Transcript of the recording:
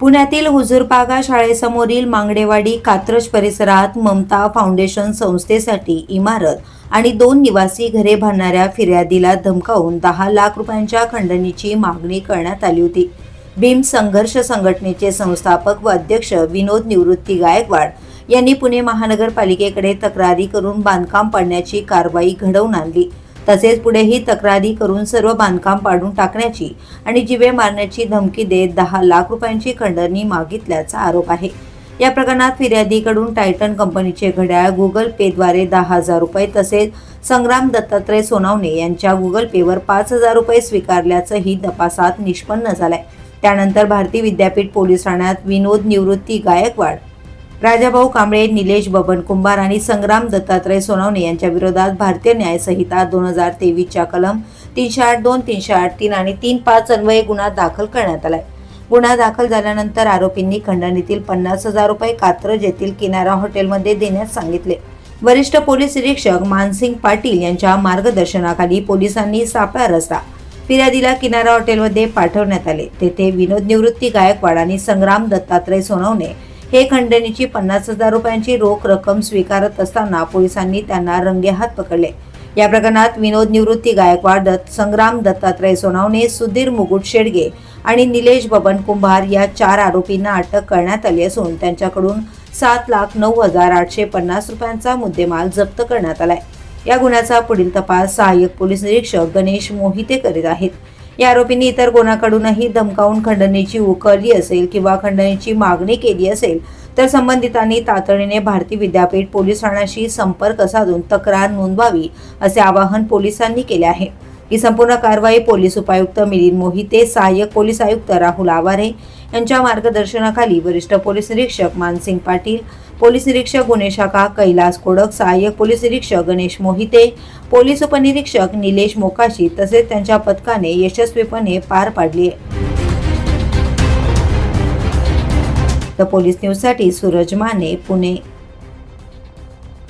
पुण्यातील हुजूरपागा शाळेसमोरील मांगडेवाडी कात्रज परिसरात ममता फाउंडेशन संस्थेसाठी इमारत आणि 2 निवासी घरे बांधणाऱ्या फिर्यादीला धमकावून 10 लाख रुपयांच्या खंडणीची मागणी करण्यात आली होती। भीम संघर्ष संघटनेचे संस्थापक व अध्यक्ष विनोद निवृत्ती गायकवाड यांनी पुणे महानगरपालिकेकडे तक्रारी करून बांधकाम पाडण्याची कारवाई घडवून आणली। तसेच पुढेही तक्रारी करून सर्व बांधकाम पाडून टाकण्याची आणि जीवे मारण्याची धमकी देत 10 लाख रुपयांची खंडणी मागितल्याचा आरोप आहे। या प्रकरणात फिर्यादीकडून टायटन कंपनीचे घड्याळ गुगल पेद्वारे 10,000 रुपये तसेच संग्राम दत्तात्रय सोनवणे यांच्या गुगल पेवर 5,000 रुपये स्वीकारल्याचंही तपासात निष्पन्न झालंय। त्यानंतर भारती विद्यापीठ पोलीस ठाण्यात विनोद निवृत्ती गायकवाड, राजाभाऊ कांबळे, निलेश बबन कुंभार आणि संग्राम दत्तात्रय सोनवणे यांच्या विरोधात भारतीय न्याय संहिता 2023 च्या कलम 308(2), 308(3) आणि 305 अन्वये गुन्हा दाखल करण्यात आलाय। गुन्हा दाखल झाल्यानंतर आरोपींनी खंडणीतील 50,000 रुपये कात्रज येथील किनारा हॉटेलमध्ये देण्यास सांगितले। वरिष्ठ पोलीस निरीक्षक मानसिंग पाटील यांच्या मार्गदर्शनाखाली पोलिसांनी सापळा रचला। फिर्यादीला किनारा हॉटेलमध्ये पाठवण्यात आले। तेथे विनोद निवृत्ती गायकवाड आणि संग्राम दत्तात्रय सोनवणे हे खंडणीची 50,000 रुपयांची रोख रक्कम स्वीकारत असताना पोलिसांनी त्यांना रंगेहात पकडले। या प्रकरणात विनोद निवृत्ती गायकवाड, संग्राम दत्तात्रय सोनवणे, सुधीर मुकुट शेडगे आणि निलेश बबन कुंभार या 4 आरोपींना अटक करण्यात आली असून त्यांच्याकडून 7,09,850 रुपयांचा मुद्देमाल जप्त करण्यात आलाय। या गुन्ह्याचा पुढील तपास सहाय्यक पोलीस निरीक्षक गणेश मोहिते करीत आहेत। या आरोपींनी इतर कोणाकडूनही धमकावून खंडणीची उकळली असेल किंवा खंडणीची मागणी केली असेल तर संबंधितांनी तातडीने भारती विद्यापीठ पोलीस ठाण्याशी संपर्क साधून तक्रार नोंदवावी असे आवाहन पोलिसांनी केले आहे। ही संपूर्ण कारवाई पोलीस उपायुक्त मिलिंद मोहिते, सहाय्यक पोलीस आयुक्त राहुल आवारे यांच्या मार्गदर्शनाखाली वरिष्ठ पोलीस निरीक्षक मानसिंग पाटील, पोलीस निरीक्षक गुन्हे शाखा कैलास कोडक, सहाय्यक पोलीस निरीक्षक गणेश मोहिते, पोलीस उपनिरीक्षक निलेश मोकाशी तसेच त्यांच्या पथकाने यशस्वीपणे पार पाडली आहे। द पोलीस न्यूजसाठी सूरज माने, पुणे।